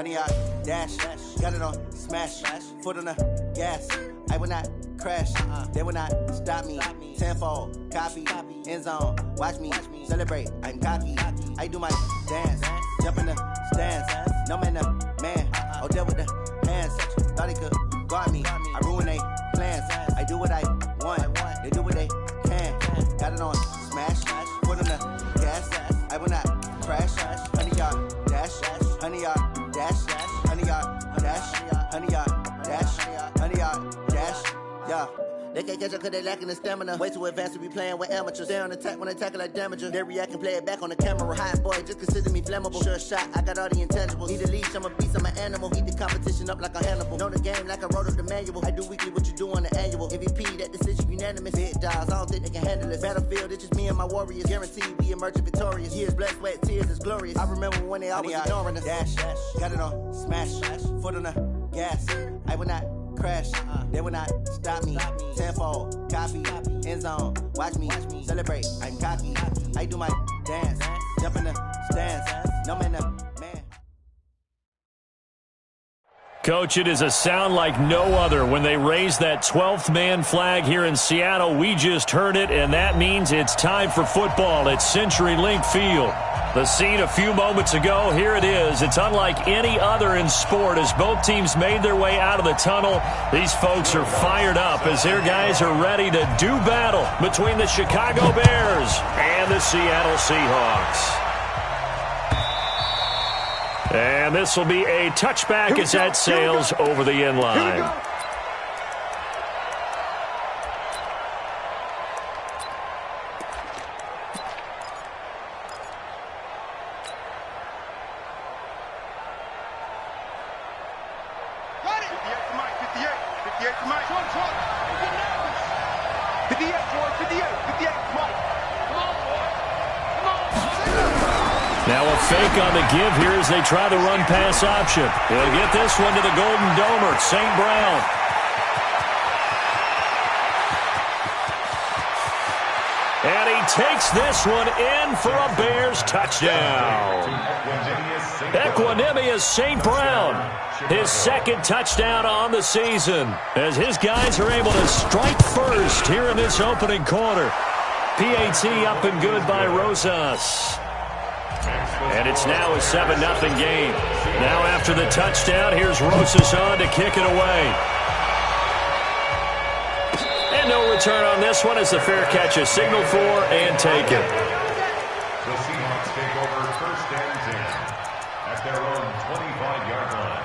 100 yard dash. Got it on smash. Foot on the gas. I will not crash. They will not stop me. Tenfold, copy, end zone. Watch me celebrate. I'm cocky. I do my dance. Jump in the stands. No man, the man. Oh, deal with the hands. Thought he could guard me. I ruin they plans. I do what I want. They do what they can. Got it on smash. Foot on the gas. I will not crash. 100 yard dash. 100 yard dash. 100 yard dash. 100 yard dash. 100 yard dash. Yeah. They can't catch up cause they lacking the stamina. Way too advanced to be playing with amateurs. Stay on attack when they tackle like damager. They react and play it back on the camera. Hot boy, just consider me flammable. Sure shot, I got all the intangibles. Need a leash, I'm a beast, I'm an animal. Heat the competition up like a Hannibal. Know the game like I wrote up the manual. I do weekly what you do on the annual. MVP, that decision unanimous. Big dogs, I don't think they can handle it. Battlefield, it's just me and my warriors. Guaranteed we emerging victorious. Years, blood, sweat, tears, it's glorious. I remember when they always ignoring us. Dash, got it on smash. Foot on the gas. I will not crash. They will not stop me. Tenfold, copy, end zone. Watch me celebrate. I'm cocky. I do my dance. Jump in the stands. No man, the man. Coach, it is a sound like no other when they raise that 12th man flag here in Seattle. We just heard it, and that means it's time for football at CenturyLink Field. The scene a few moments ago, here it is. It's unlike any other in sport as both teams made their way out of the tunnel. These folks are fired up as their guys are ready to do battle between the Chicago Bears and the Seattle Seahawks. And this will be a touchback as that sails over the end line. Now a fake on the give here as they try the run-pass option. They'll get this one to the Golden Domer, St. Brown. And he takes this one in for a Bears touchdown. Equanimous St. Brown, his second touchdown on the season, as his guys are able to strike first here in this opening quarter. PAT up and good by Rosas. And it's now a 7-0 game. Now after the touchdown, here's Rosas on to kick it away. And no return on this one as the fair catch is signaled for and taken. The Seahawks take over first and 10 at their own 25-yard line.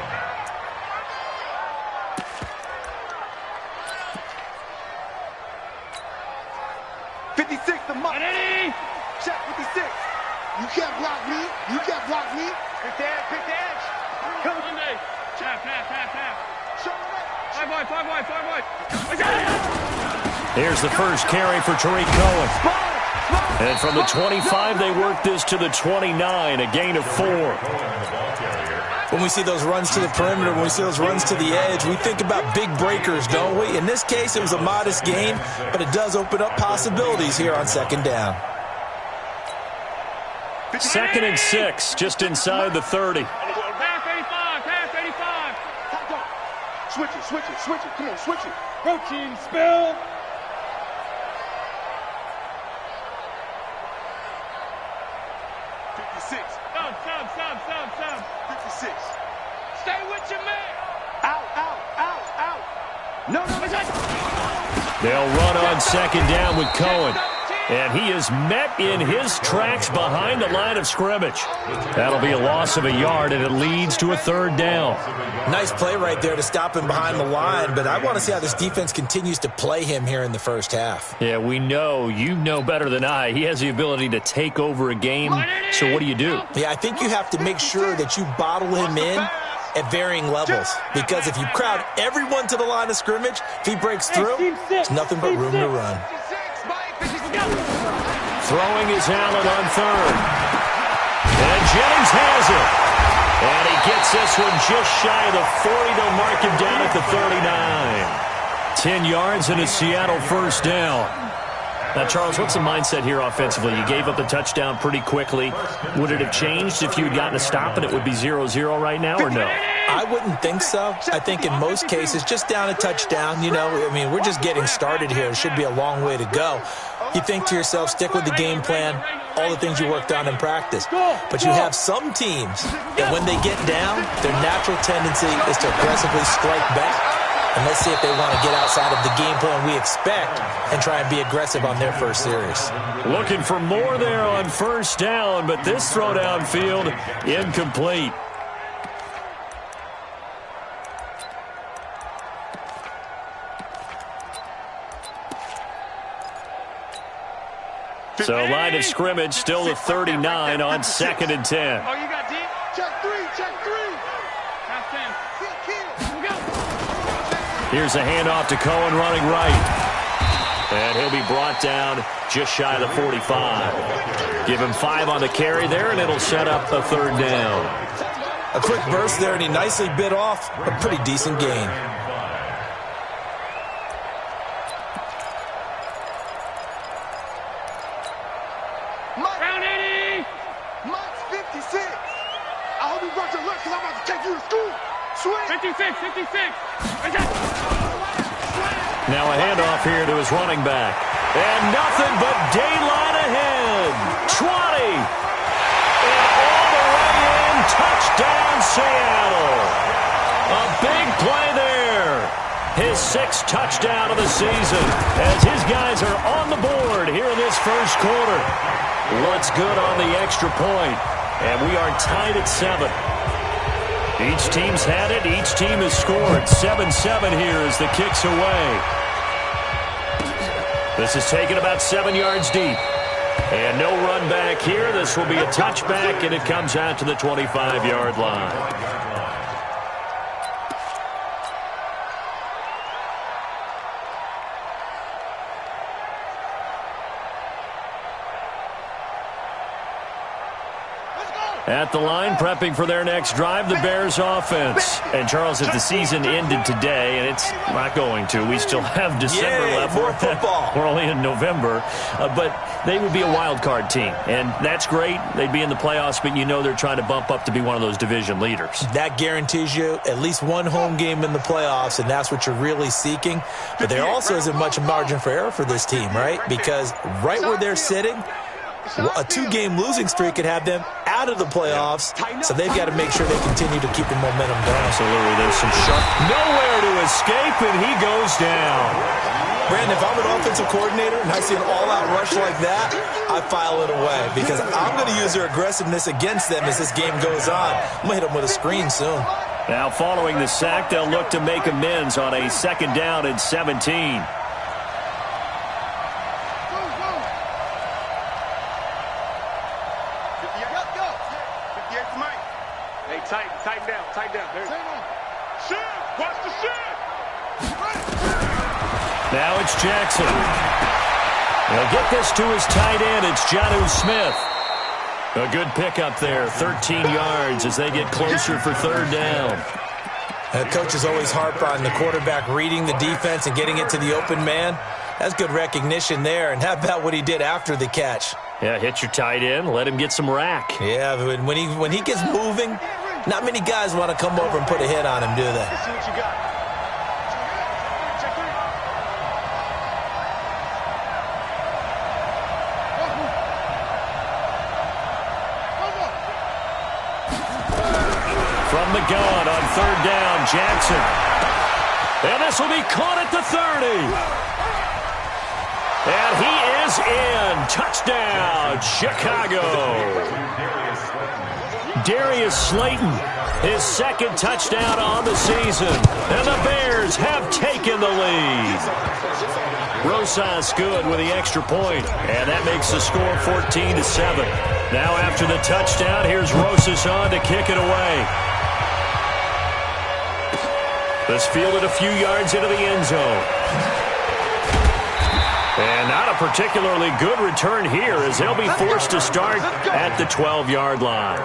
Check 56. You can't block me. You can't block me. Pick the edge. Pick the edge. Come on. Tap. Show me that. 5 wide. Here's the first carry for Tariq Cohen. And from the 25, they work this to the 29, a gain of 4. When we see those runs to the perimeter, when we see those runs to the edge, we think about big breakers, don't we? In this case, it was a modest gain, but it does open up possibilities here on second down. 2nd and 6, just inside the 30. Half 85. Switch it. Come on, switch it. Protein spill. Sub. 56. Stay with your man. Out. No. They'll run on second down with Cohen. And he is met in his tracks behind the line of scrimmage. That'll be a loss of a yard, and it leads to a 3rd down. Nice play right there to stop him behind the line, but I want to see how this defense continues to play him here in the first half. Yeah, we know. You know better than I. He has the ability to take over a game, so what do? Yeah, I think you have to make sure that you bottle him in at varying levels, because if you crowd everyone to the line of scrimmage, if he breaks through, there's nothing but room to run. Throwing is Allen on 3rd. And Jennings has it. And he gets this one just shy of the 40. They'll mark him down at the 39. 10 yards and a Seattle first down. Now, Charles, what's the mindset here offensively? You gave up the touchdown pretty quickly. Would it have changed if you had gotten a stop and it would be 0-0 right now, or no? I wouldn't think so. I think in most cases, just down a touchdown, we're just getting started here. It should be a long way to go. You think to yourself, stick with the game plan, all the things you worked on in practice. But you have some teams that when they get down, their natural tendency is to aggressively strike back. And let's see if they want to get outside of the game plan we expect and try and be aggressive on their first series. Looking for more there on first down, but this throw downfield incomplete. So line of scrimmage still the 39 on 2nd and 10. Oh, you got deep? Check three. Half 10. Go. Here's a handoff to Cohen running right. And he'll be brought down just shy of the 45. Give him 5 on the carry there, and it'll set up a 3rd down. A quick burst there, and he nicely bit off a pretty decent gain. Round 80. Mike's 56. I hope you brought your lunch because I'm about to take you to school. Sweet. 56. Now a handoff here to his running back. And nothing but daylight ahead. 20. And all the way in. Touchdown, Seattle. A big play there. His 6th touchdown of the season as his guys are on the board here in this first quarter. Looks good on the extra point. And we are tied at 7. Each team's had it. Each team has scored. 7-7 here as the kick's away. This is taken about 7 yards deep. And no run back here. This will be a touchback, and it comes out to the 25-yard line. At the line, prepping for their next drive, the Bears offense. And, Charles, if the season ended today, and it's not going to, we still have December left. More football. We're only in November. But they would be a wild card team. And that's great. They'd be in the playoffs, but you know they're trying to bump up to be one of those division leaders. That guarantees you at least one home game in the playoffs, and that's what you're really seeking. But there also isn't much margin for error for this team, right? Because right where they're sitting, a 2-game losing streak could have them out of the playoffs, so they've got to make sure they continue to keep the momentum going. Absolutely. There's some sharp. Nowhere to escape, and he goes down. Brandon, if I'm an offensive coordinator and I see an all-out rush like that, I file it away because I'm going to use their aggressiveness against them as this game goes on. I'm going to hit them with a screen soon. Now, following the sack, they'll look to make amends on a 2nd down and 17. Tighten down. There. Watch the shit. Now it's Jackson. He'll get this to his tight end. It's Jonnu Smith. A good pickup there, 13 yards as they get closer for 3rd down. Coaches always harp on the quarterback reading the defense and getting it to the open man. That's good recognition there. And how about what he did after the catch? Yeah, hit your tight end, let him get some rack. Yeah, but when he gets moving, not many guys want to come over and put a hit on him, do they? Let's see what you got. Check 3. From the gun on 3rd down, Jackson. And this will be caught at the 30. And he is in. Touchdown, Chicago. Darius Slayton, his 2nd touchdown on the season. And the Bears have taken the lead. Rosas good with the extra point, and that makes the score 14-7. Now after the touchdown, here's Rosas on to kick it away. This fielded a few yards into the end zone. And not a particularly good return here as they'll be forced to start at the 12-yard line.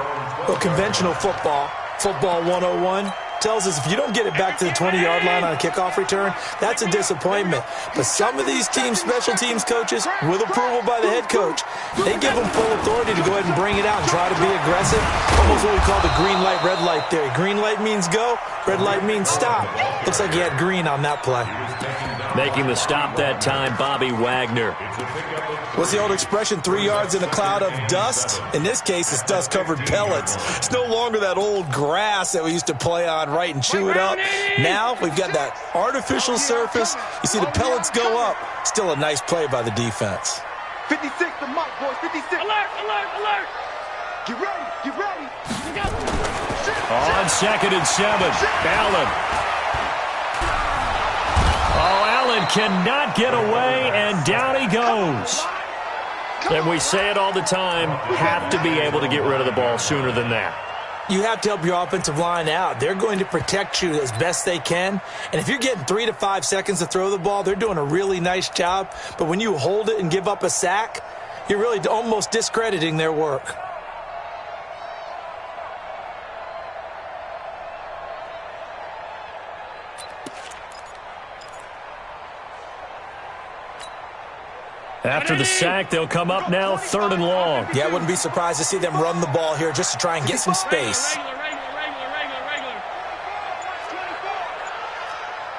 Well, conventional football 101, tells us if you don't get it back to the 20-yard line on a kickoff return, that's a disappointment. But some of these special teams coaches, with approval by the head coach, they give them full authority to go ahead and bring it out and try to be aggressive. Almost what we call the green light, red light theory. Green light means go, red light means stop. Looks like he had green on that play. Making the stop that time, Bobby Wagner. What's the old expression, 3 yards in a cloud of dust? In this case, it's dust-covered pellets. It's no longer that old grass that we used to play on, right, and chew it up. Now we've got that artificial surface. You see the pellets go up. Still a nice play by the defense. 56, the mic, boys, 56. Alert, alert, alert. Get ready, get ready. On 2nd and 7, Allen. Oh, Allen cannot get away, and down he goes. And we say it all the time, have to be able to get rid of the ball sooner than that. You have to help your offensive line out. They're going to protect you as best they can. And if you're getting 3 to 5 seconds to throw the ball, they're doing a really nice job. But when you hold it and give up a sack, you're really almost discrediting their work. After the sack, they'll come up now 3rd and long. Yeah, I wouldn't be surprised to see them run the ball here just to try and get some space.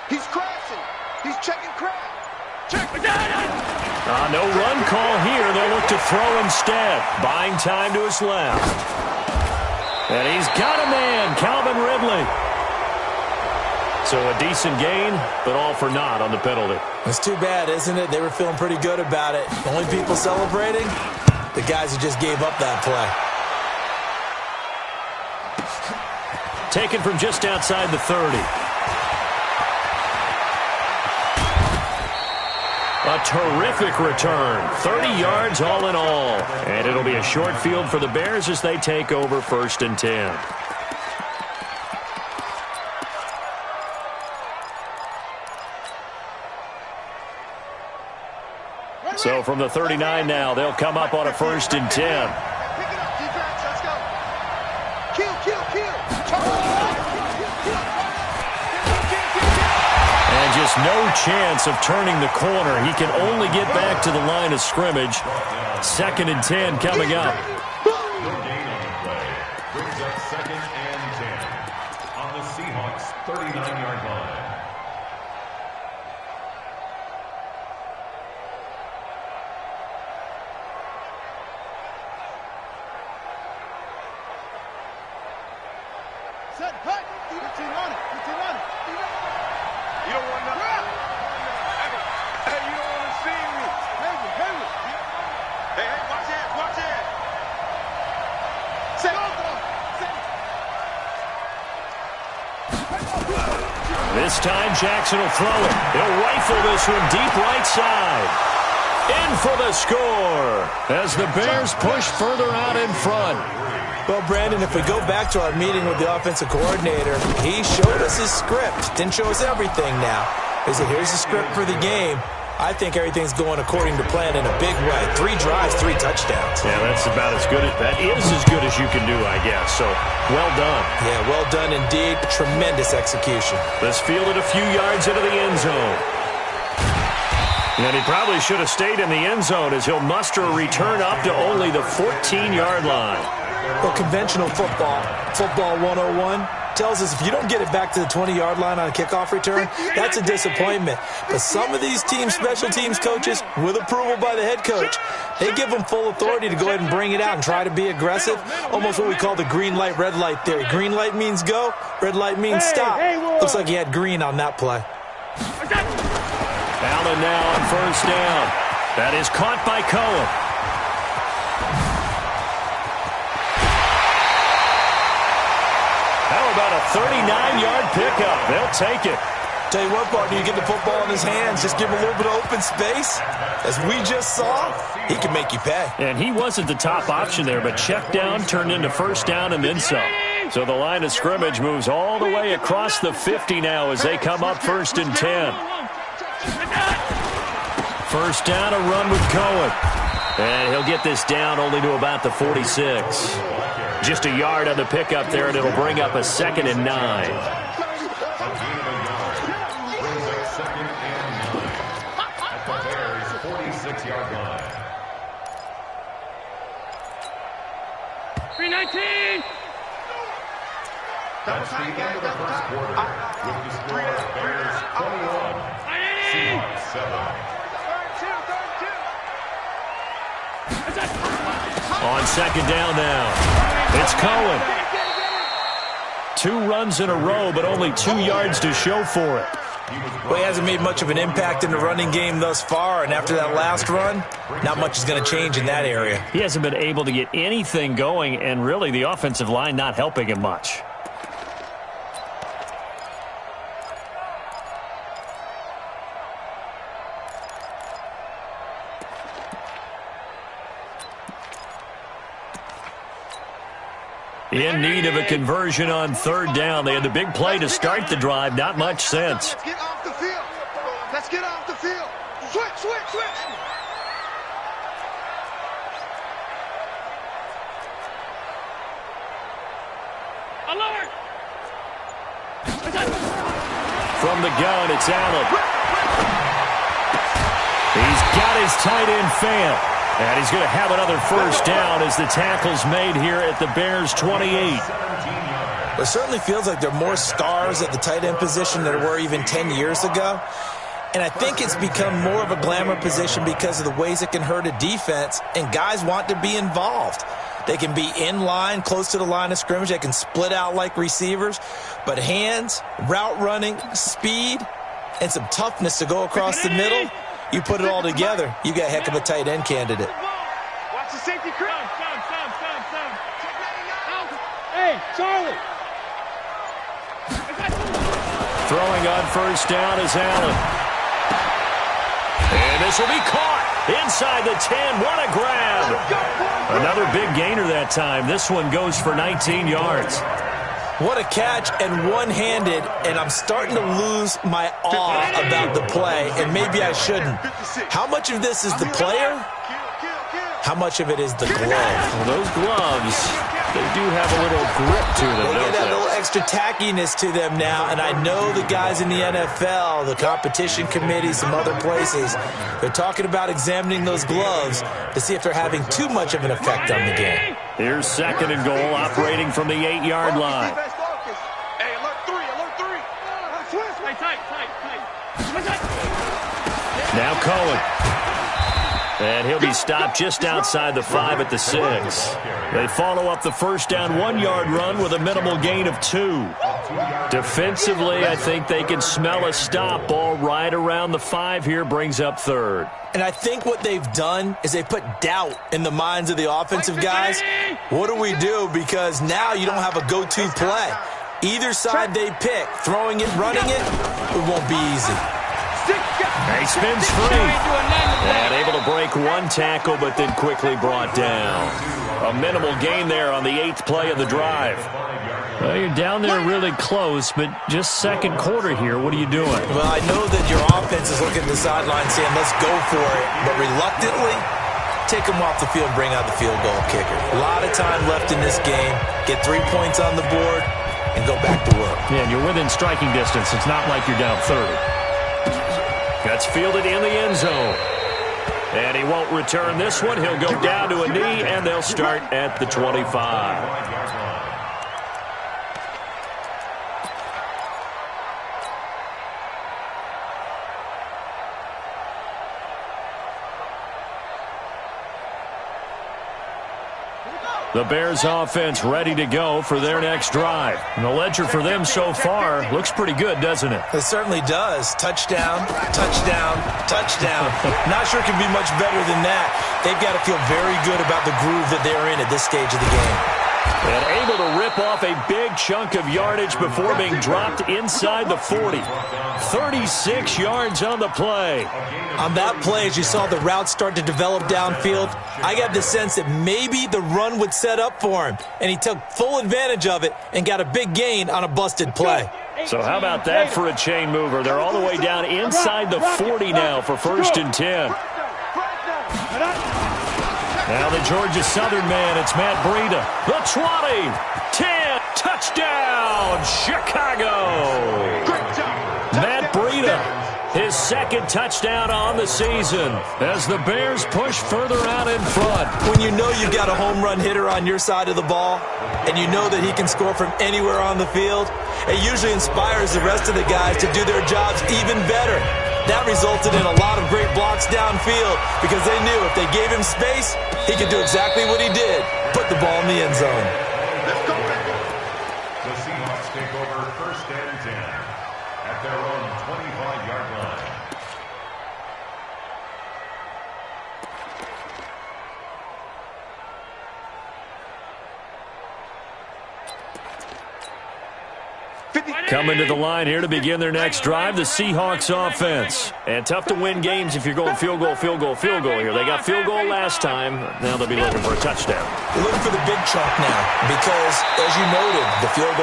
He's crashing. He's checking crash. Check. No run call here. They'll look to throw instead. Buying time to his left. And he's got a man, Calvin Ridley. So a decent gain, but all for naught on the penalty. It's too bad, isn't it? They were feeling pretty good about it. The only people celebrating, the guys who just gave up that play. Taken from just outside the 30. A terrific return. 30 yards all in all. And it'll be a short field for the Bears as they take over 1st and 10. So from the 39 now, they'll come up on a 1st and 10. Pick it up, defense. Let's go. Kill, kill, kill. And just no chance of turning the corner. He can only get back to the line of scrimmage. 2nd and 10 coming up. No gain on the play. Brings up 2nd and 10 on the Seahawks 39-yard line. Set, hut. Routine on it. Routine on it. You don't want nothing. Hey, you don't want to see me. Hey, watch it, watch it. Set. This time Jackson will throw it. He'll rifle this one deep right side. In for the score as the Bears push further out in front. Well, Brandon, if we go back to our meeting with the offensive coordinator, he showed us his script. Didn't show us everything now. He said, here's the script for the game. I think everything's going according to plan in a big way. 3 drives, 3 touchdowns. Yeah, that's about as good. That is as good as you can do, I guess. So, well done. Yeah, well done indeed. Tremendous execution. This fielded a few yards into the end zone. And he probably should have stayed in the end zone as he'll muster a return up to only the 14-yard line. Well, conventional football 101, tells us if you don't get it back to the 20-yard line on a kickoff return, that's a disappointment. But some of these special teams coaches, with approval by the head coach, they give them full authority to go ahead and bring it out and try to be aggressive. Almost what we call the green light, red light theory. Green light means go, red light means stop. Looks like he had green on that play. Allen now on 1st down. That is caught by Cohen. How about a 39-yard pickup? They'll take it. Tell you what, partner, you get the football in his hands, just give him a little bit of open space. As we just saw, he can make you pay. And he wasn't the top option there, but check down turned into 1st down and then some. So the line of scrimmage moves all the way across the 50 now as they come up 1st and 10. 1st down, a run with Cohen. And he'll get this down only to about the 46. Just a yard on the pickup there, and it'll bring up a 2nd and 9. Brings up 2nd and 9 at the Bears' 46-yard line. 319. That's the end of the first quarter. With the score, Bears 21, Seahawks 7. On 2nd down now, it's Cohen. 2 runs in a row, but only 2 yards to show for it. Well, he hasn't made much of an impact in the running game thus far, and after that last run, not much is going to change in that area. He hasn't been able to get anything going, and really the offensive line not helping him much. In need of a conversion on 3rd down. They had the big play to start the drive. Not much sense. Let's get off the field. Let's get off the field. Switch. Alert! From the gun, it's Allen. He's got his tight end fan. And he's going to have another 1st down as the tackle's made here at the Bears' 28. It certainly feels like there are more stars at the tight end position than there were even 10 years ago. And I think it's become more of a glamour position because of the ways it can hurt a defense, and guys want to be involved. They can be in line, close to the line of scrimmage. They can split out like receivers. But hands, route running, speed, and some toughness to go across the middle, you put it all together, you got a heck of a tight end candidate. Watch the safety crowd. Hey, Charlie. Throwing on 1st down is Allen. And this will be caught inside the 10. What a grab. Another big gainer that time. This one goes for 19 yards. What a catch, and one-handed, and I'm starting to lose my awe about the play, and maybe I shouldn't. How much of this is the player? How much of it is the glove? Well, those gloves, they do have a little grip to them, They don't get a they? little extra tackiness to them now, and I know the guys in the NFL, the competition committee, some other places, they're talking about examining those gloves to see if they're having too much of an effect on the game. Here's 2nd and goal, operating from the 8-yard line. Hey, alert 3. Stay tight. Now Cohen. And he'll be stopped just outside the 5 at the 6. They follow up the 1st down 1-yard run with a minimal gain of 2. Defensively, I think they can smell a stop. Ball right around the 5 here, brings up 3rd. And I think what they've done is they put doubt in the minds of the offensive guys. What do we do? Because now you don't have a go-to play. Either side they pick, throwing it, running it, it won't be easy. He spins free. And able to break 1 tackle, but then quickly brought down. A minimal gain there on the 8th play of the drive. Well, you're down there really close, but just 2nd quarter here. What are you doing? Well, I know that your offense is looking at the sideline saying, let's go for it. But reluctantly, take them off the field and bring out the field goal kicker. A lot of time left in this game. Get 3 points on the board and go back to work. Yeah, and you're within striking distance. It's not like you're down 30. Gets fielded in the end zone. And he won't return this one. He'll go down to a knee, and they'll start at the 25. The Bears offense ready to go for their next drive. And the ledger for them so far looks pretty good, doesn't it? It certainly does. Touchdown, touchdown, touchdown. Not sure it can be much better than that. They've got to feel very good about the groove that they're in at this stage of the game. And able to rip off a big chunk of yardage before being dropped inside the 40. 36 yards on the play. On that play, as you saw the route start to develop downfield, I got the sense that maybe the run would set up for him, and he took full advantage of it and got a big gain on a busted play. So how about that for a chain mover? They're all the way down inside the 40 now for 1st and 10. Now the Georgia Southern man, it's Matt Breida. The 20, 10, touchdown, Chicago. Matt Breida, his second touchdown on the season as the Bears push further out in front. When you know you've got a home run hitter on your side of the ball, and you know that he can score from anywhere on the field, it usually inspires the rest of the guys to do their jobs even better. That resulted in a lot of great blocks downfield because they knew if they gave him space, he could do exactly what he did, put the ball in the end zone. Let's go, baby. The Seahawks take over 1st and 10 at their own 25-yard line. Coming to the line here to begin their next drive, the Seahawks offense. And tough to win games if you're going field goal, field goal, field goal here. They got field goal last time. Now they'll be looking for a touchdown. They're looking for the big chunk now because, as you noted, the field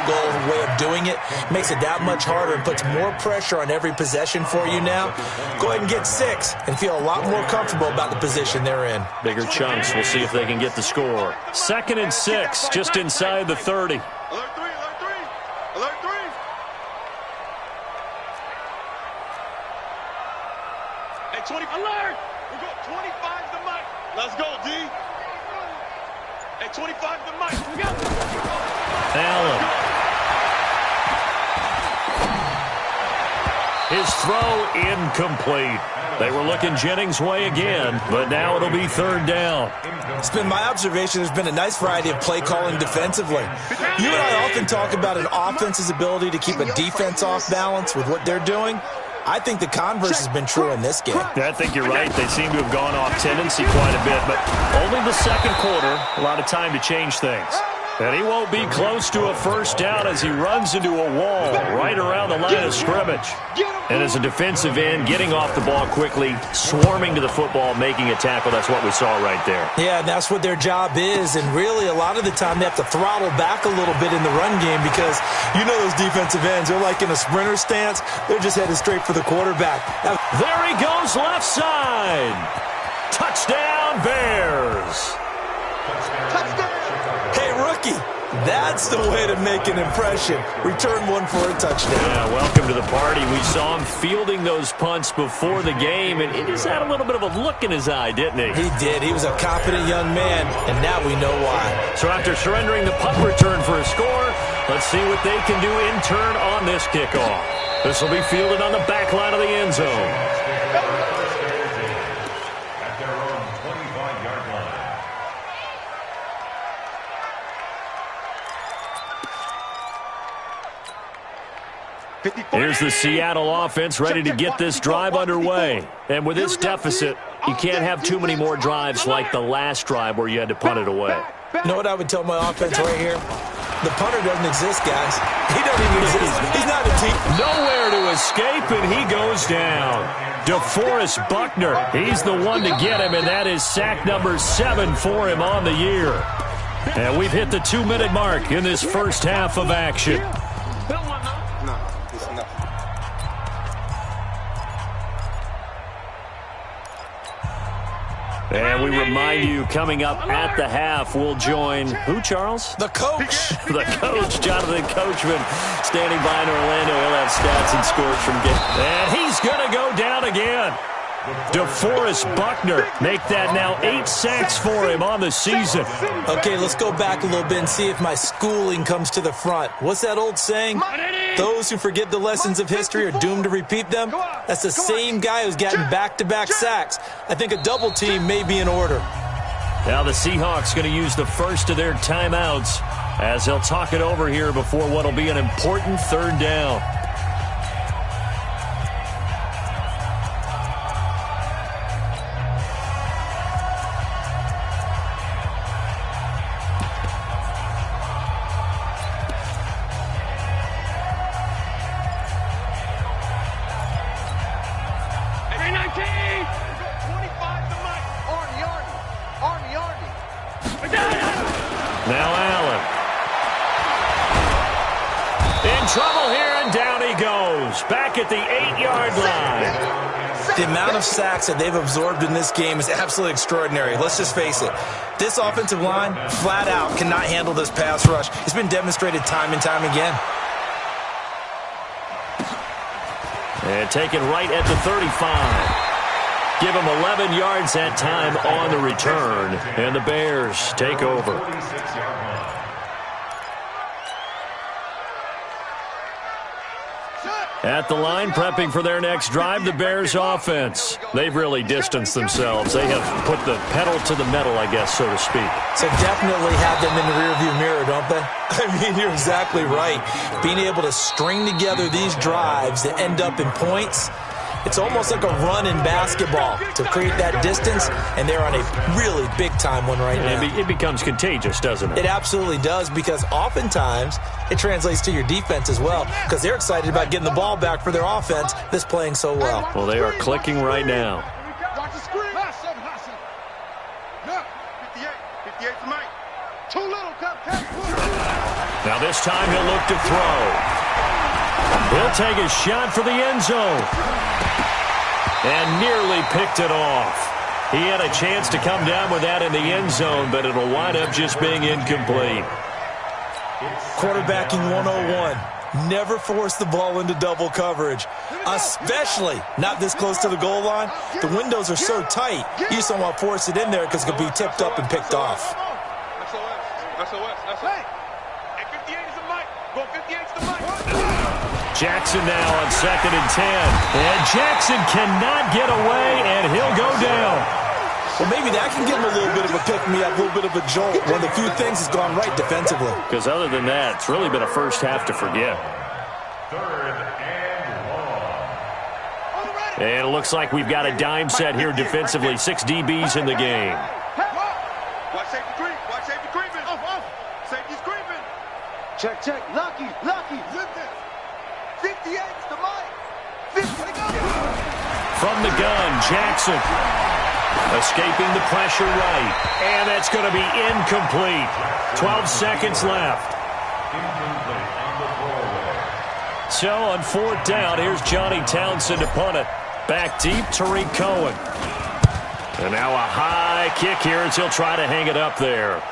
goal way of doing it makes it that much harder and puts more pressure on every possession for you now. Go ahead and get 6 and feel a lot more comfortable about the position they're in. Bigger chunks. We'll see if they can get the score. 2nd and 6, just inside the 30. Alert 3, alert 3. Alert 3. Hey, 20. Alert. We go 25 the mic. Let's go, D. Hey, 25 the mic. We go. Allen. His throw incomplete. They were looking Jennings' way again, but now it'll be 3rd down. It's been my observation there's been a nice variety of play calling defensively. You and I often talk about an offense's ability to keep a defense off balance with what they're doing. I think the converse has been true in this game. I think you're right. They seem to have gone off tendency quite a bit, but only the 2nd quarter, a lot of time to change things. And he won't be close to a 1st down as he runs into a wall right around the line of scrimmage. And as a defensive end, getting off the ball quickly, swarming to the football, making a tackle, that's what we saw right there. Yeah, and that's what their job is. And really, a lot of the time, they have to throttle back a little bit in the run game because you know those defensive ends, they're like in a sprinter stance. They're just headed straight for the quarterback. There he goes, left side. Touchdown, Bears. Touchdown. Hey, rookie, that's the way to make an impression. Return one for a touchdown. Yeah, welcome to the party. We saw him fielding those punts before the game, and he just had a little bit of a look in his eye, didn't he? He did. He was a confident young man, and now we know why. So after surrendering the punt return for a score, let's see what they can do in turn on this kickoff. This will be fielded on the back line of the end zone. At their own 25-yard line. Here's the Seattle offense ready to get this drive underway. And with this deficit, you can't have too many more drives like the last drive where you had to punt it away. You know what I would tell my offense right here? The punter doesn't exist, guys. He doesn't even exist. He's not a team. Nowhere to escape, and he goes down. DeForest Buckner, he's the one to get him, and that is sack number 7 for him on the year. And we've hit the 2-minute mark in this first half of action. And we remind you, coming up at the half, we'll join who, Charles? The coach. The coach, Jonathan Coachman, standing by in Orlando. He'll have stats and scores from game. And he's going to go down again. DeForest Buckner, make that now 8 sacks for him on the season. Okay, let's go back a little bit and see if my schooling comes to the front. What's that old saying? Those who forget the lessons of history are doomed to repeat them. That's the same guy who's gotten back-to-back sacks. I think a double team may be in order. Now the Seahawks going to use the first of their timeouts as they'll talk it over here before what will be an important 3rd down. Now Allen. In trouble here, and down he goes. Back at the 8-yard line. The amount of sacks that they've absorbed in this game is absolutely extraordinary. Let's just face it. This offensive line, flat out, cannot handle this pass rush. It's been demonstrated time and time again. And taken right at the 35. Give him 11 yards that time on the return. And the Bears take over. At the line, prepping for their next drive, the Bears offense. They've really distanced themselves. They have put the pedal to the metal, I guess, so to speak. So definitely have them in the rearview mirror, don't they? I mean, you're exactly right. Being able to string together these drives that end up in points, it's almost like a run in basketball to create that distance, and they're on a really big-time one right now. It becomes contagious, doesn't it? It absolutely does, because oftentimes it translates to your defense as well, because they're excited about getting the ball back for their offense that's playing so well. Well, they are clicking right now. Watch the screen. Look, 58 to Mike. Too little, Now this time he'll look to throw. He'll take a shot for the end zone. And nearly picked it off. He had a chance to come down with that in the end zone, but it'll wind up just being incomplete. Quarterbacking 101. Never force the ball into double coverage, especially not this close to the goal line. The windows are so tight, you just don't want to force it in there because it could be tipped up and picked off. Jackson now on 2nd and 10. And Jackson cannot get away, and he'll go down. Well, maybe that can give him a little bit of a pick-me-up, a little bit of a jolt. One of the few things has gone right defensively. Because other than that, it's really been a first half to forget. 3rd and 1. And it looks like we've got a dime set here defensively. 6 DBs in the game. Watch safety creep. Watch safety creeping. Safety's creeping. Check. Lucky. 58 to Mike. 50 to go. From the gun, Jackson. Escaping the pressure right. And that's going to be incomplete. 12 seconds left. So on 4th down, here's Johnny Townsend to punt it. Back deep, Tariq Cohen. And now a high kick here as he'll try to hang it up there.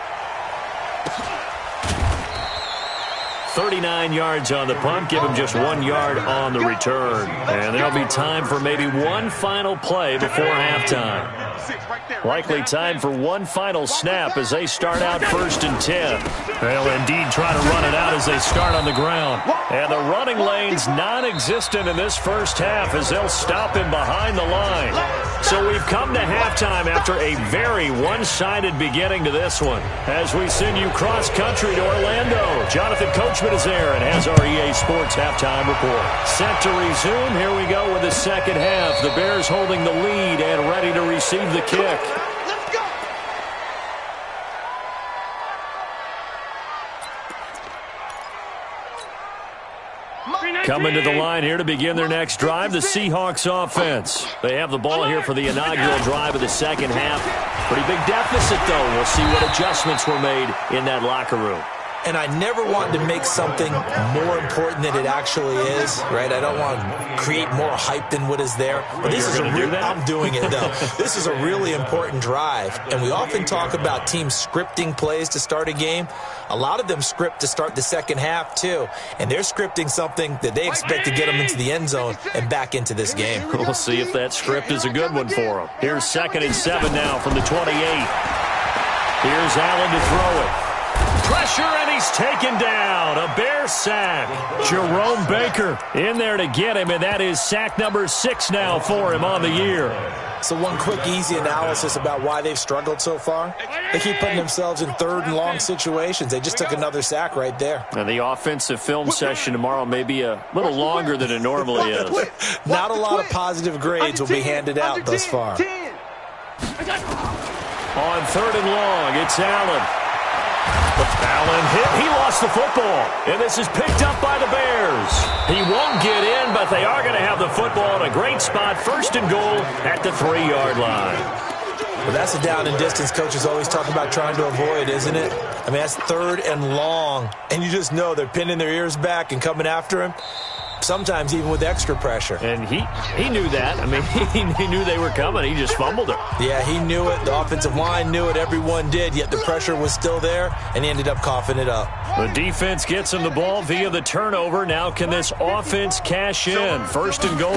39 yards on the punt. Give him just 1 yard on the return. And there'll be time for maybe one final play before halftime. Likely time for one final snap as they start out 1st and 10. They'll indeed try to run it out as they start on the ground. And the running lane's non-existent in this first half as they'll stop him behind the line. So we've come to halftime after a very one-sided beginning to this one. As we send you cross-country to Orlando, Jonathan Coachman is there and has our EA Sports halftime report. Set to resume. Here we go with the second half. The Bears holding the lead and ready to receive the kick. Let's go. Coming to the line here to begin their next drive, the Seahawks offense. They have the ball here for the inaugural drive of the second half. Pretty big deficit, though. We'll see what adjustments were made in that locker room. And I never want to make something more important than it actually is, right? I don't want to create more hype than what is there. But this is I'm doing it, though. This is a really important drive. And we often talk about teams scripting plays to start a game. A lot of them script to start the second half, too. And they're scripting something that they expect to get them into the end zone and back into this game. We'll see if that script is a good one for them. Here's 2nd and 7 now from the 28. Here's Allen to throw it. Pressure, and he's taken down. A Bear sack. Jerome Baker in there to get him, and that is sack number 6 now for him on the year. So one quick, easy analysis about why they've struggled so far. They keep putting themselves in 3rd and long situations. They just took another sack right there. And the offensive film session tomorrow may be a little longer than it normally is. Not a lot of positive grades will be handed out thus far. On 3rd and long, it's Allen. Allen hit. He lost the football. And this is picked up by the Bears. He won't get in, but they are going to have the football in a great spot. 1st and goal at the 3-yard line. Well, that's a down and distance coaches always talk about trying to avoid, isn't it? I mean, that's 3rd and long. And you just know they're pinning their ears back and coming after him. sometimes even with extra pressure. And he knew that. I mean, he knew they were coming. He just fumbled it. Yeah, he knew it. The offensive line knew it. Everyone did, yet the pressure was still there, and he ended up coughing it up. The defense gets him the ball via the turnover. Now can this offense cash in? First and goal.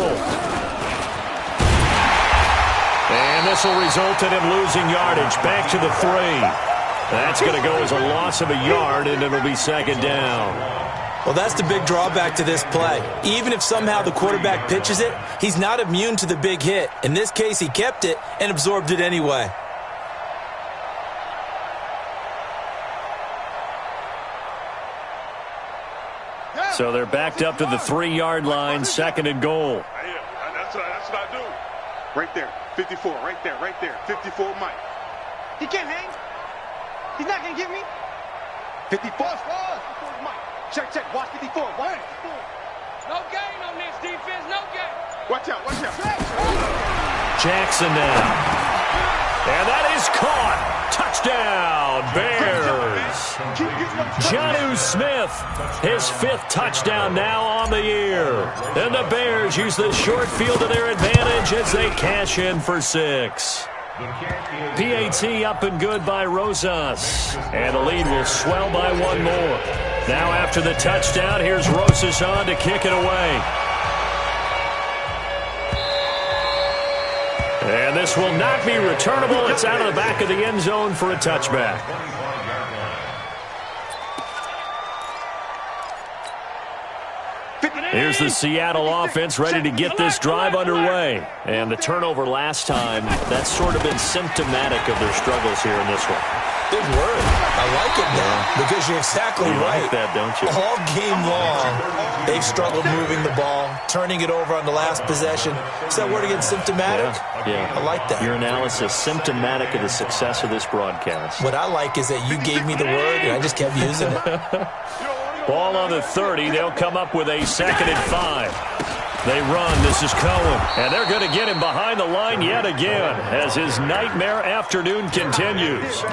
And this will result in him losing yardage. Back to the 3. That's going to go as a loss of a yard, and it'll be second down. Well, that's the big drawback to this play. Even if somehow the quarterback pitches it, he's not immune to the big hit. In this case, he kept it and absorbed it anyway. So they're backed up to the 3-yard line, second and goal. That's what I do. Right there, 54, right there, 54 Mike. He can't hang. He's not going to get me. 54 Mike. Check, watch 54. Watch 54. No gain on this defense, no gain. Watch out. Jackson now. And that is caught. Touchdown, Bears. Jonnu Smith, his 5th touchdown now on the year. And the Bears use the short field to their advantage as they cash in for 6. PAT up and good by Rosas. And the lead will swell by 1 more. Now after the touchdown, here's Rosas on to kick it away. And this will not be returnable. It's out of the back of the end zone for a touchback. Here's the Seattle offense ready to get this drive underway. And the turnover last time, that's sort of been symptomatic of their struggles here in this one. Big word. I like it now because you're exactly right. Like that, don't you? All game long, they've struggled moving the ball, turning it over on the last possession. Is that word again, symptomatic? Yeah. I like that. Your analysis, symptomatic of the success of this broadcast. What I like is that you gave me the word, and I just kept using it. Ball on the 30. They'll come up with a 2nd and 5. They run. This is Cohen. And they're going to get him behind the line yet again as his nightmare afternoon continues.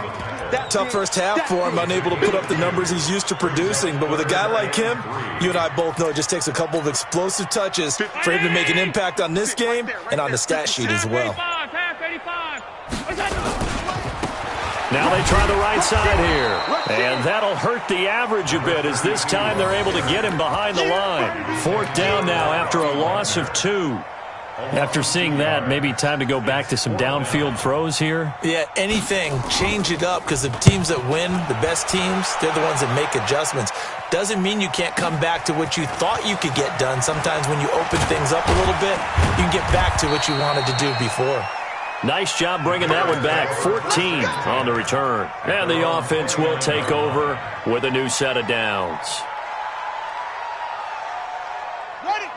Tough first half for him, unable to put up the numbers he's used to producing. But with a guy like him, you and I both know it just takes a couple of explosive touches for him to make an impact on this game and on the stat sheet as well. Now they try the right side here. And that'll hurt the average a bit as this time they're able to get him behind the line. 4th down now after a loss of 2. After seeing that, maybe time to go back to some downfield throws here. Yeah, anything. Change it up because the teams that win, the best teams, they're the ones that make adjustments. Doesn't mean you can't come back to what you thought you could get done. Sometimes when you open things up a little bit, you can get back to what you wanted to do before. Nice job bringing that one back. 14 on the return. And the offense will take over with a new set of downs.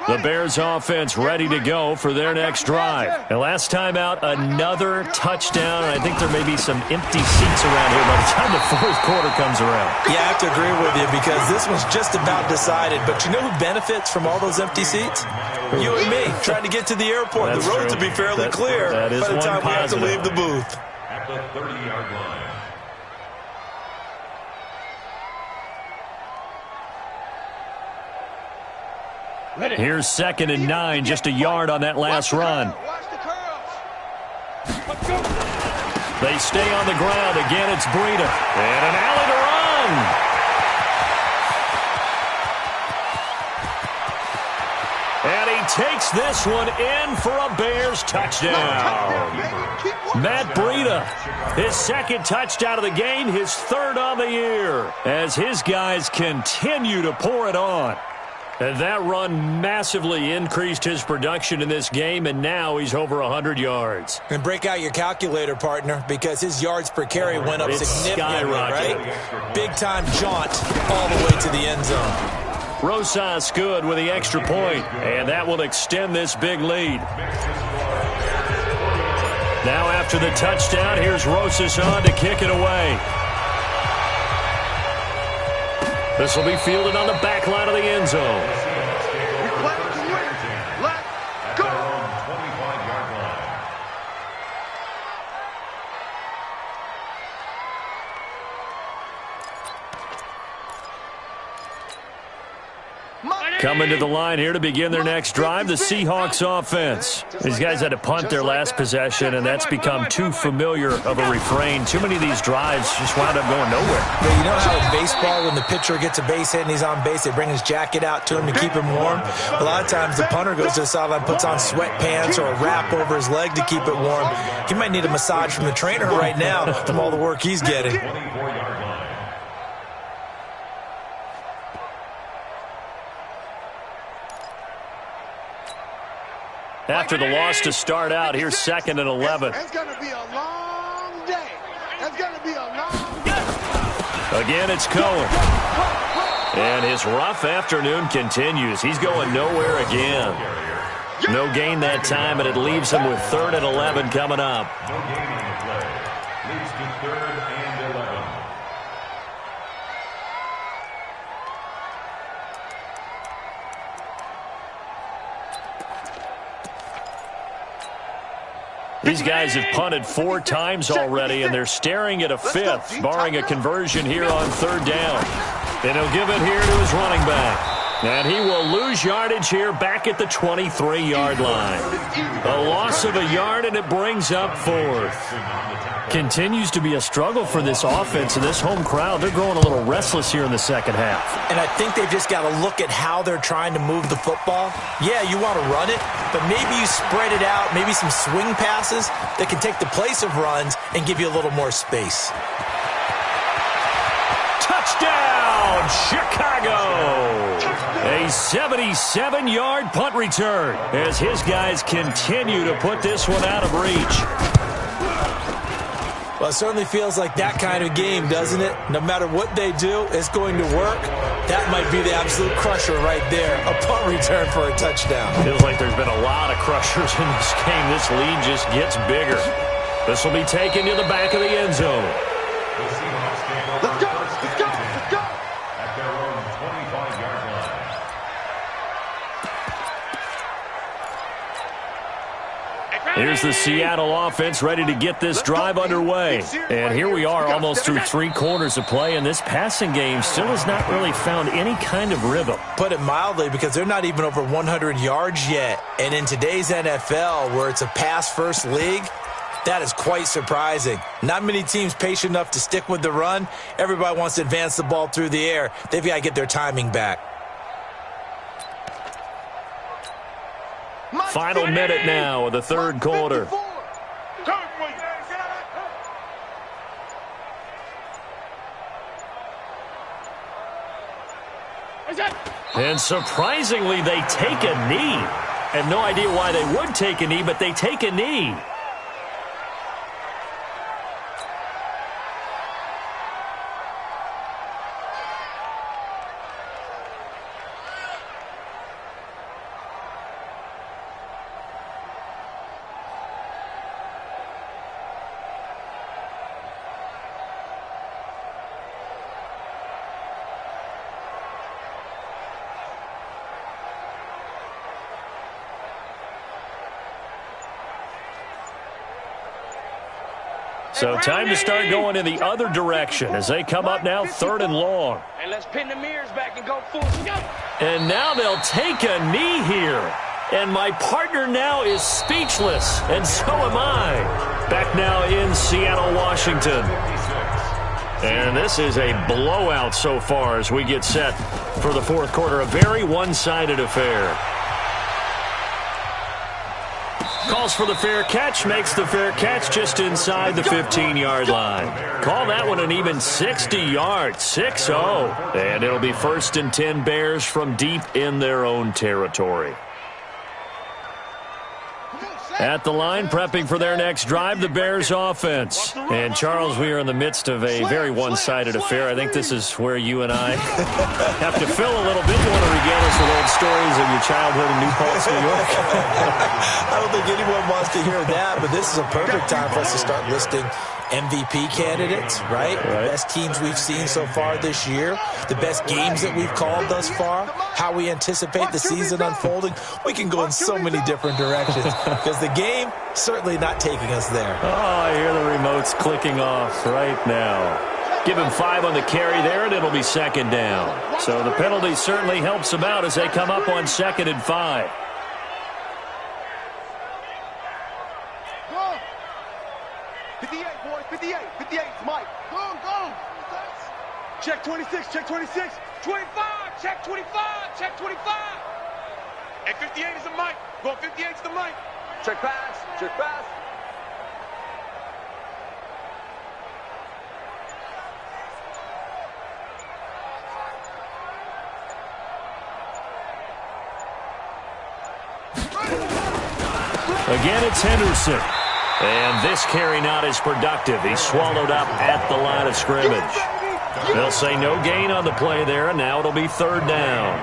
The Bears offense ready to go for their next drive. And last time out, another touchdown. I think there may be some empty seats around here by the time the 4th quarter comes around. Yeah, I have to agree with you because this one's just about decided. But you know who benefits from all those empty seats? You and me, trying to get to the airport. That's the roads true. will be fairly clear by the time we have to leave the booth. At the 30-yard line. Here's 2nd and 9, just a yard on that last run. They stay on the ground. Again, it's Breida. And an alley to run. And he takes this one in for a Bears touchdown. Matt Breida, his 2nd touchdown of the game, his 3rd on the year, as his guys continue to pour it on. And that run massively increased his production in this game, and now he's over 100 yards. And break out your calculator, partner, because his yards per carry went up significantly, right? Big-time jaunt all the way to the end zone. Rosas good with the extra point, and that will extend this big lead. Now after the touchdown, here's Rosas on to kick it away. This will be fielded on the back line of the end zone. Let's go. Coming to the line here to begin their next drive, the Seahawks offense. These guys had to punt their last possession, and that's become too familiar of a refrain. Too many of these drives just wound up going nowhere. Yeah, you know how in baseball, when the pitcher gets a base hit and he's on base, they bring his jacket out to him to keep him warm? A lot of times the punter goes to the sideline, puts on sweatpants or a wrap over his leg to keep it warm. He might need a massage from the trainer right now from all the work he's getting. After the loss to start out, here's 2nd and 11. It's going to be a long day. It's going to be a long day. Again, it's Cohen. And his rough afternoon continues. He's going nowhere again. No gain that time, and it leaves him with 3rd and 11 coming up. No gain on the play. Leads to 3rd and 11. These guys have punted 4 times already, and they're staring at a 5th, barring a conversion here on 3rd down. And he'll give it here to his running back. And he will lose yardage here back at the 23-yard line. A loss of a yard, and it brings up 4th. Continues to be a struggle for this offense and this home crowd. They're growing a little restless here in the second half. And I think they've just got to look at how they're trying to move the football. Yeah, you want to run it, but maybe you spread it out, maybe some swing passes that can take the place of runs and give you a little more space. Touchdown, Chicago! A 77-yard punt return as his guys continue to put this one out of reach. Well, it certainly feels like that kind of game, doesn't it? No matter what they do, it's going to work. That might be the absolute crusher right there. A punt return for a touchdown. Feels like there's been a lot of crushers in this game. This lead just gets bigger. This will be taken to the back of the end zone. The Seahawks take over. Let's go! Let's go! Let's go! At their own 25-yard line. Here's the Seattle offense ready to get this drive underway. And here we are almost through 3 quarters of play, and this passing game still has not really found any kind of rhythm. Put it mildly, because they're not even over 100 yards yet. And in today's NFL, where it's a pass-first league, that is quite surprising. Not many teams patient enough to stick with the run. Everybody wants to advance the ball through the air. They've got to get their timing back. Final minute now of the 3rd quarter. And surprisingly, they take a knee. I have no idea why they would take a knee, but they take a knee. So time to start going in the other direction as they come up now 3rd and long. And let's pin the mirrors back and go full. And now they'll take a knee here. And my partner now is speechless, and so am I. Back now in Seattle, Washington. And this is a blowout so far as we get set for the 4th quarter. A very one-sided affair. Calls for the fair catch, makes the fair catch just inside the 15-yard line. Call that one an even 60 yards, 6-0. And it'll be 1st and 10 Bears from deep in their own territory. At the line, prepping for their next drive, the Bears offense. And, Charles, we are in the midst of a very one-sided affair. I think this is where you and I have to fill a little bit. You want to regale us with old stories of your childhood in New Paltz, New York? I don't think anyone wants to hear that, but this is a perfect time for us to start listing MVP candidates, right? The best teams we've seen so far this year, the best games that we've called thus far, how we anticipate the season unfolding. We can go in so many different directions because the game certainly not taking us there. Oh, I hear the remotes clicking off right now. Give him 5 on the carry there, and it'll be second down. So the penalty certainly helps him out as they come up on 2nd and 5. Go. 58, boys, 58. 58, Mike. Go, go. Check 26, check 26. 25, check 25, check 25. And 58 is the Mike. Go 58 is the Mike. Check pass, check pass. Again, it's Henderson. And this carry not as productive. He's swallowed up at the line of scrimmage. They'll say no gain on the play there, and now it'll be 3rd down.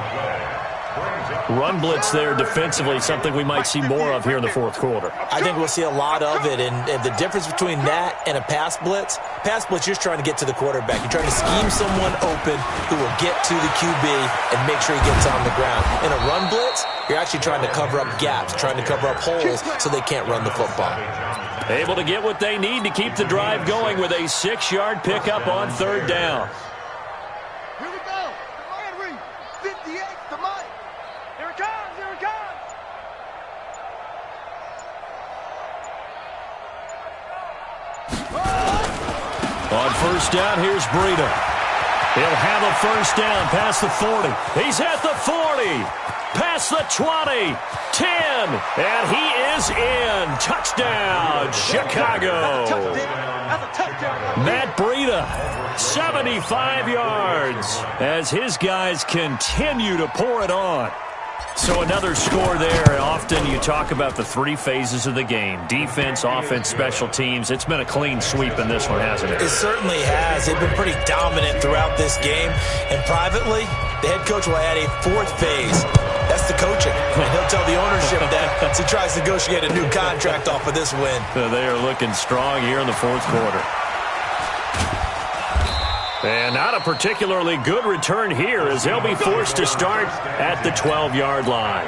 Run blitz there defensively, something we might see more of here in the 4th quarter. I think we'll see a lot of it, and the difference between that and a pass blitz, you're just trying to get to the quarterback. You're trying to scheme someone open who will get to the QB and make sure he gets on the ground. In a run blitz, you're actually trying to cover up gaps, trying to cover up holes so they can't run the football. Able to get what they need to keep the drive going with a 6-yard pickup on 3rd down. Here we go. Henry, 58 to Mike. Here it comes, here it comes. On 1st down, here's Breida. He'll have a 1st down past the 40. He's at the 40. Past the 20. 10. And he is in. Touchdown, Chicago. That's a touchdown. Matt Breida, 75 yards as his guys continue to pour it on. So another score there. Often you talk about the 3 phases of the game. Defense, offense, special teams. It's been a clean sweep in this one, hasn't it? It certainly has. They've been pretty dominant throughout this game. And privately, the head coach will add a 4th phase. That's the coaching. And he'll tell the ownership that as he tries to negotiate a new contract off of this win. So they are looking strong here in the 4th quarter. And not a particularly good return here as they'll be forced to start at the 12-yard line.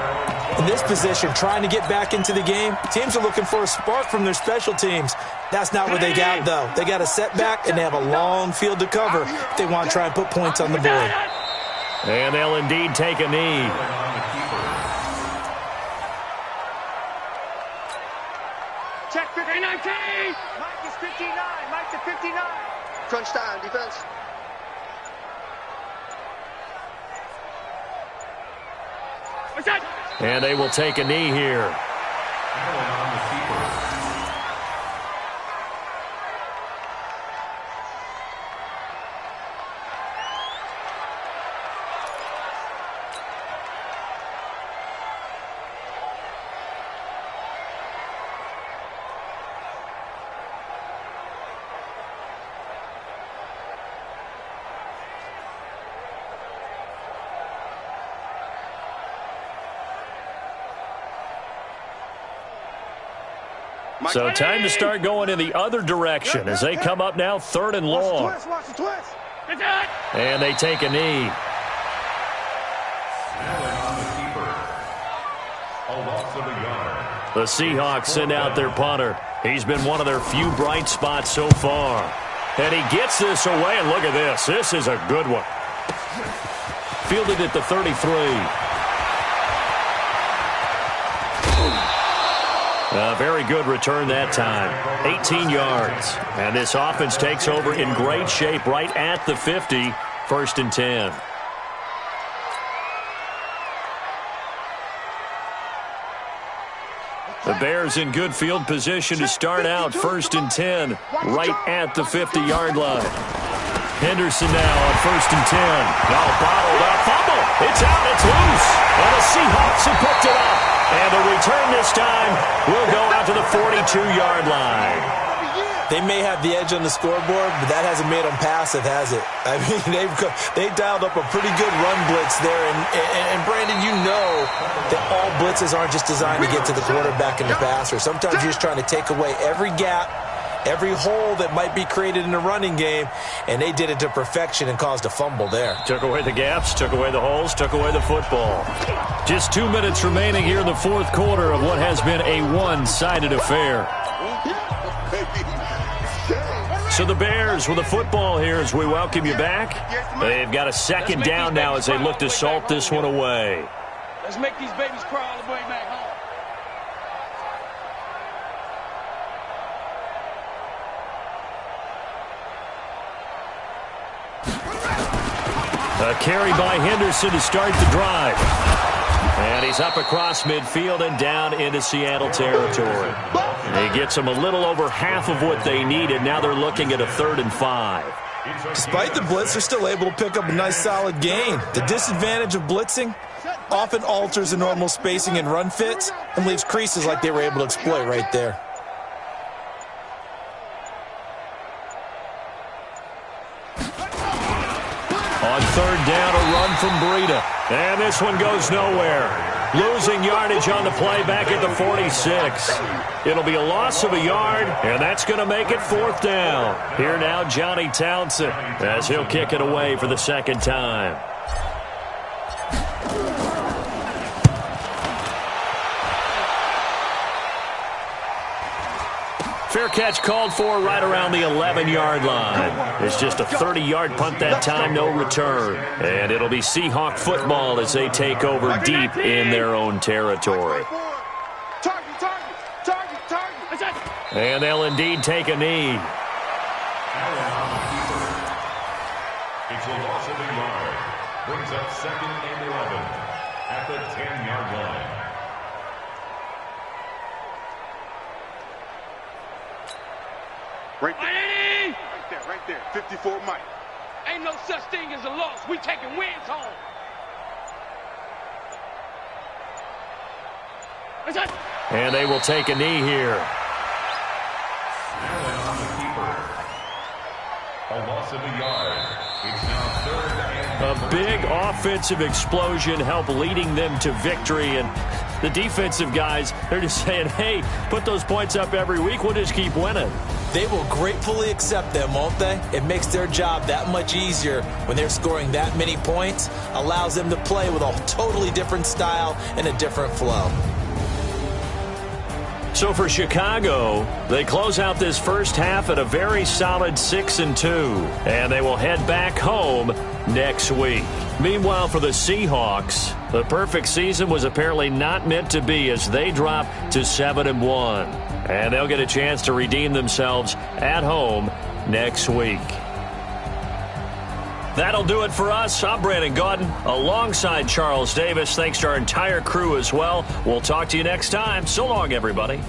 In this position, trying to get back into the game, teams are looking for a spark from their special teams. That's not what they got, though. They got a setback, and they have a long field to cover if they want to try and put points on the board. And they'll indeed take a knee. Check 59. Mike is 59. Mike to 59. Crunch time, defense. And they will take a knee here. So time to start going in the other direction as they come up now 3rd and long. Watch the twist. And they take a knee. The Seahawks send out their punter. He's been one of their few bright spots so far. And he gets this away, and look at this. This is a good one. Fielded at the 33. A very good return that time. 18 yards. And this offense takes over in great shape right at the 50. 1st and 10. The Bears in good field position to start out 1st and 10 right at the 50-yard line. Henderson now on 1st and 10. Now bottled up. Fumble. It's out. It's loose. And the Seahawks have picked it up. And the return this time will go out to the 42-yard line. They may have the edge on the scoreboard, but that hasn't made them passive, has it? I mean, they've dialed up a pretty good run blitz there. And Brandon, you know that all blitzes aren't just designed to get to the quarterback and the passer. Sometimes you're just trying to take away every gap, every hole that might be created in the running game, and they did it to perfection and caused a fumble there. Took away the gaps, took away the holes, took away the football. Just 2 minutes remaining here in the 4th quarter of what has been a one-sided affair. So the Bears with the football here as we welcome you back. They've got a second down now as they look to salt this one away. Let's make these babies cry all the way back home. A carry by Henderson to start the drive. And he's up across midfield and down into Seattle territory. He gets them a little over half of what they needed. Now they're looking at a 3rd and 5. Despite the blitz, they're still able to pick up a nice solid gain. The disadvantage of blitzing often alters the normal spacing and run fits and leaves creases like they were able to exploit right there. On 3rd down, a run from Breida. And this one goes nowhere. Losing yardage on the play back at the 46. It'll be a loss of a yard, and that's going to make it 4th down. Here now, Johnny Townsend, as he'll kick it away for the 2nd time. Fair catch called for right around the 11-yard line. It's just a 30-yard punt that time, no return. And it'll be Seahawk football as they take over deep in their own territory. And they'll indeed take a knee. It's a loss of a yard. Brings up 2nd and 11 at the 10-yard line. Right there, right there. 54 Mike. Ain't no such thing as a loss. We taking wins home. And they will take a knee here. Allen on the keeper. A loss of a yard. It's now 3rd and 11. A big offensive explosion helped leading them to victory. And the defensive guys, they're just saying, hey, put those points up every week. We'll just keep winning. They will gratefully accept them, won't they? It makes their job that much easier when they're scoring that many points. Allows them to play with a totally different style and a different flow. So for Chicago, they close out this first half at a very solid 6-2. And they will head back home next week. Meanwhile, for the Seahawks, the perfect season was apparently not meant to be as they drop to 7-1. And they'll get a chance to redeem themselves at home next week. That'll do it for us. I'm Brandon Gaudin alongside Charles Davis. Thanks to our entire crew as well. We'll talk to you next time. So long, everybody.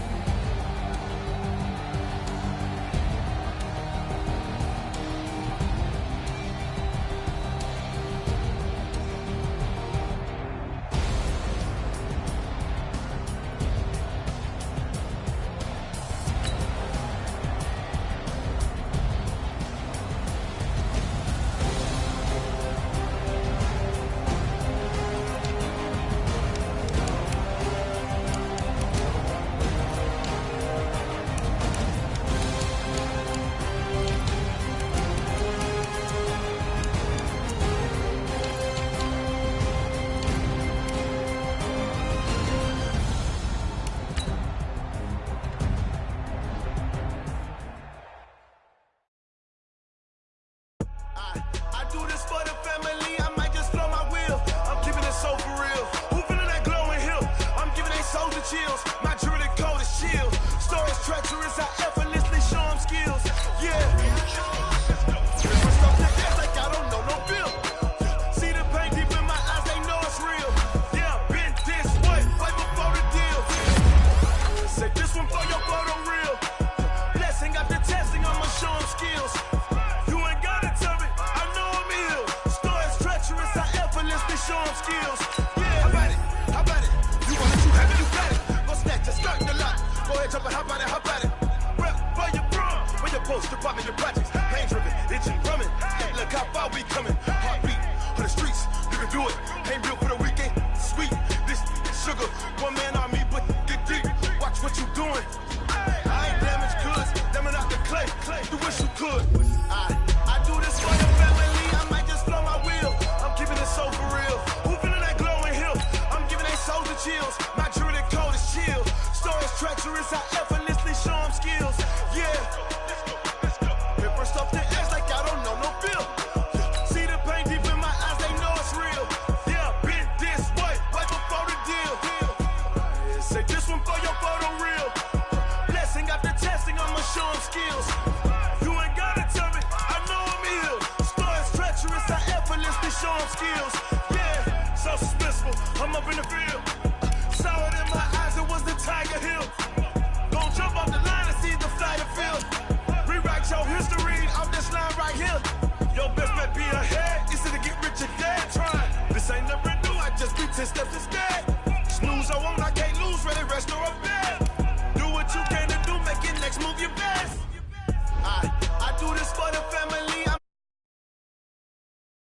Treacherous, I effortlessly show them skills. Yeah. 10 steps to step.